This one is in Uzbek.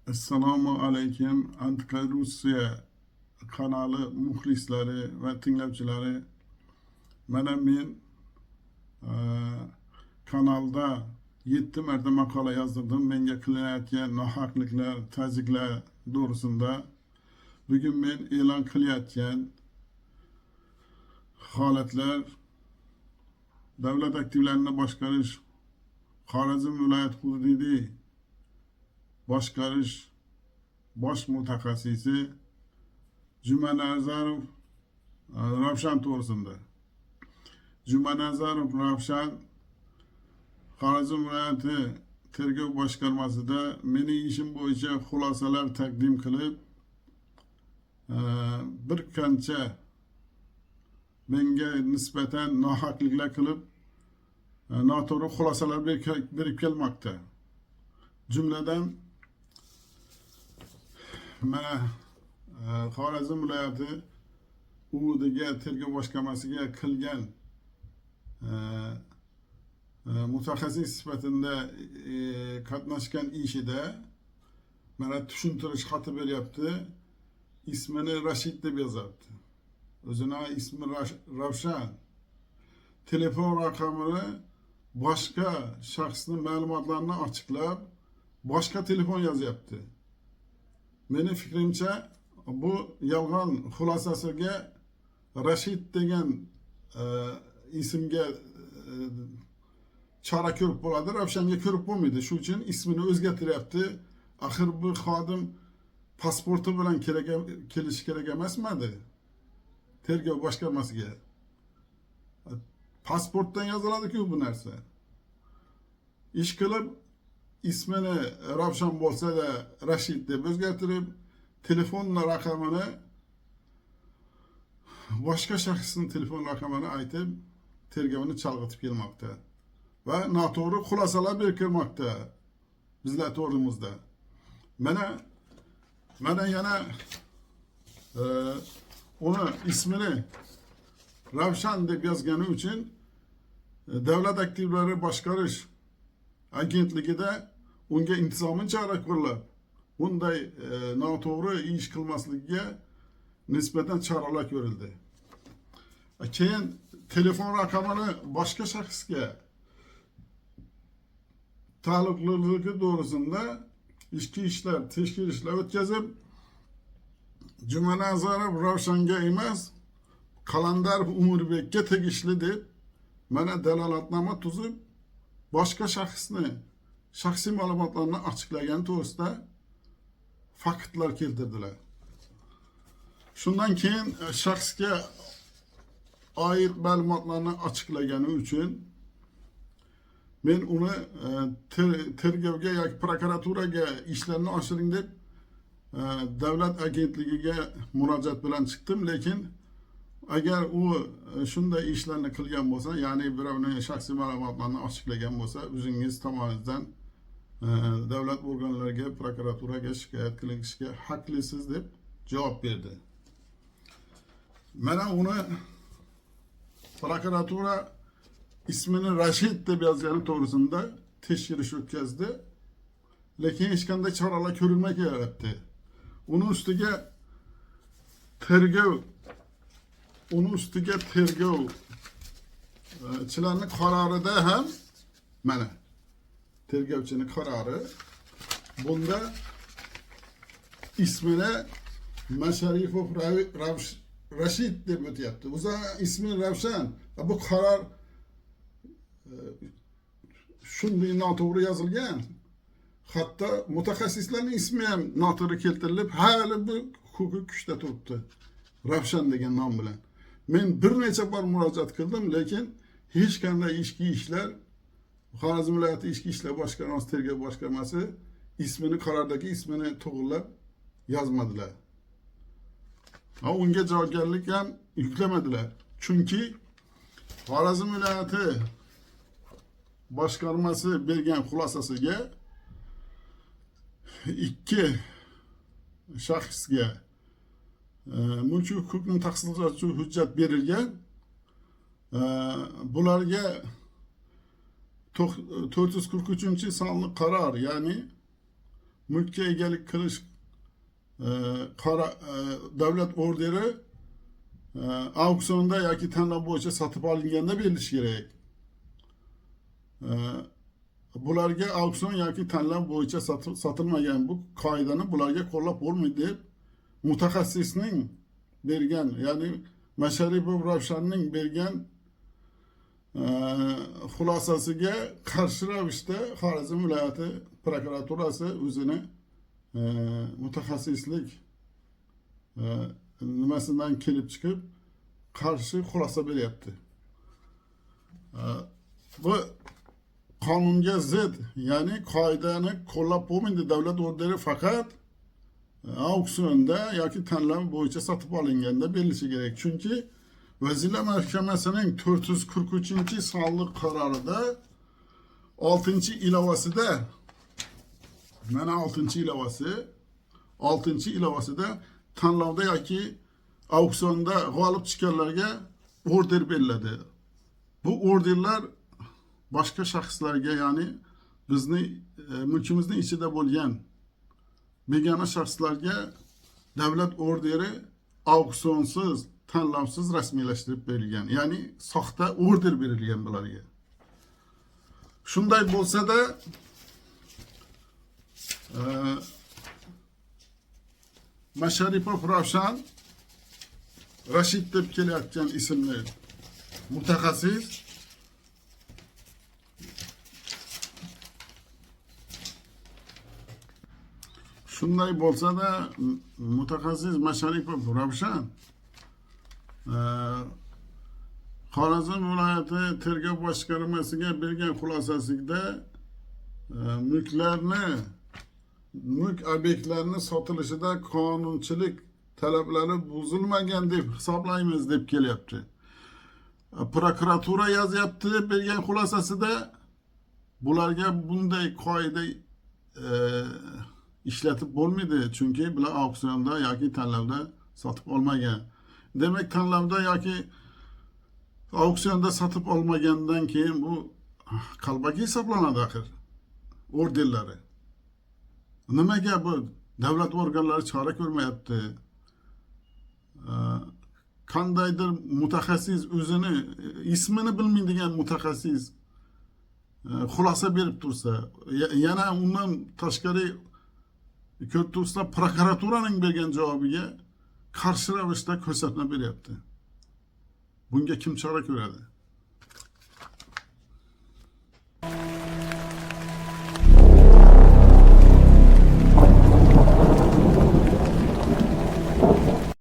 Assalomu alaykum. Antiqa Rusiya kanali muxlislari va tinglovchilari. Mana men kanalda 7 marta maqola yozdirdim. Menga qilinayotgan nohaqliklar, tazyiqlar to'g'risida. Bugun men e'lon qilayotgan holatlar davlat aktivlarini boshqarish Xorazm viloyat hududiy boshqarish bosh mutaxassisi Jumanazarov Ravshan to'g'risida. Jumanazarov Ravshan Xorazm viloyati tergov boshqarmasida mening ishim bo'yicha xulosalar taqdim qilib, bir qancha menga nisbatan nohaqliklar qilib, noto'g'ri xulosalar berib kelmoqda. Jumladan mana Xorazm viloyati hududiga tergov boshqarmasiga qilgan mutaxassis sifatida qatnashgan ishida mana tushuntirish xati beryapti. İsmini Rashid deb yozyapti. O'zini ismi Ravshan. Telefon raqamini boshqa shaxsning ma'lumotlarini ochiqlab, boshqa telefon yozyapti. Meni fikrimcha bu yolg'on xulosasiga Rashid degan ismga chora ko'rib bo'ladi, Ravshanga ko'rib bo'lmaydi. Shu uchun ismini o'zgartiryapti. Axir bu xodim pasporti bilan kelishi kerak emasmidi? Tergov boshqarmasiga. Pasportdan yoziladi-ku bu narsa. Ish qilib ismini Ravshan bo'lsa-da Rashid deb o'zgartirib, telefon raqamini boshqa shaxsning telefon raqamini aytib, tergovni chalg'itib kelmoqda va noto'g'ri xulosalar berib kelmoqda bizlar to'g'rimizda. Mana yana uni ismini Ravshan deb yozgani uchun davlat aktivlari boshqarish agentligida unga intizomiy chora ko'rilib, bunday noto'g'ri ish qilmasligiga nisbatan choralar ko'rildi. Keyin telefon raqamini boshqa shaxsga taalluqliligi to'g'risida ichki ishlar tekshirishlar o'tkazib, Jumanazarov Ravshanga emas, Qalandarov Umurbekka tegishli deb mana dalolatnoma tuzib, boshqa shaxsni shaxsiy ma'lumotlarini ochiqlagan to'g'risida faktlar keltirdilar. Shundan keyin shaxsga oid ma'lumotlarni ochiqlagani uchun men uni tergovga yoki prokuraturaga ishlarni oshiring deb davlat agentligiga murojaat bilan chiqdim, lekin agar u shunday ishlarni qilgan bo'lsa, ya'ni birovning shaxsiy ma'lumotlarini ochiqlagan bo'lsa, o'zingiz tomonidan davlat organlariga, prokuraturaga shikoyat qilishga haqlisiz deb javob berdi. Mana uni prokuratura ismini Rashid deb yozgani to'g'risida tekshirish o'tkazdi, lekin hech qanday choralar ko'rilmay kelyapti. Uni ustiga tergovchilarning qarorida ham mana tergovchining qarori bunda ismini Masharipov Rashid deb o'tyapti. O'zi ismi Ravshan. Bu qaror shunday noto'g'ri yozilgan. Hatto mutaxassislarning ismi ham noto'g'ri keltirilib, hali bu huquqiy kuchda turibdi. Ravshan degan nom bilan. Men bir necha bor murojaat qildim, lekin hech qanday ichki ishlar Xorazm viloyati ichki ishlar boshqarmasi tergov boshqarmasi ismini qarordagi ismini to'g'rilab yozmadilar. Unga javobgarlik ham yuklamadilar. Chunki Xorazm viloyati boshqarmasi bergan xulosasiga ikki shaxsga mulk huquqini taqsimlovchi hujjat berilgan. Bularga 443 sonli qaror, ya'ni mulkka egalik qilish davlat orderi auksionda yoki tanlov bo'yicha sotib olinganda berilishi kerak. Bularga auksion yoki tanlov bo'yicha sotilmagan bu qoidani bularga qo'llab bo'lmaydi deb mutaxassisning bergan, ya'ni Masharipov Ravshanning bergan xulosasiga qarshi ravishda Xorazm viloyati prokuraturasi o'zini mutaxassislik nimasidan kelib chiqib qarshi xulosa beryapti. Bu qonunga zid, ya'ni qoidani qo'llab bo'lmaydi. Davlat orderi faqat auksionda yoki tanlov bo'yicha sotib olinganda berilishi kerak. Chunki Vazirlar Mahkamasining 443-sonli qarorida 6-ilovasida, mana 6-ilovasi, 6-ilovasida tanlovda yoki auksionda g'olib chiqqanlarga order beriladi. Bu orderlar boshqa shaxslarga, ya'ni bizni mulkimizning ichida bo'lgan begona shaxslarga davlat orderi auksionsiz, tanlovsiz rasmiylashtirib berilgan. Ya'ni soxta order berilgan bularga. Shunday bo'lsa-da, Masharipov Ravshan Rashid deb kelayotgan ismli mutaxassis shunday bo'lsa-da, mutaxassis Masharipov Ravshan Xorazm viloyati tergov boshqarmasiga bergan xulosasida mulk obyektlarini sotilishida qonunchilik talablari buzilmagan deb hisoblaymiz deb kelyapti. Prokuratura yozyapti bergan xulosasida bularga bunday qoida ishlatib bo'lmaydi, chunki bular auksionda yoki tanlovda sotib olmagan. Demak, tanlovda yoki auksionda sotib olmagandan keyin bu qalbaki hisoblanadi axir orderlari. Nimaga bu davlat organlari chora ko'rmayapti? Qandaydir mutaxassis, o'zini ismini bilmaydigan mutaxassis xulosa berib tursa, yana undan tashqari ko'rib tursa, prokuraturaning bergan javobiga qarshi ravishda ko'rsatma beryapti. Bunga kim chora ko'radi?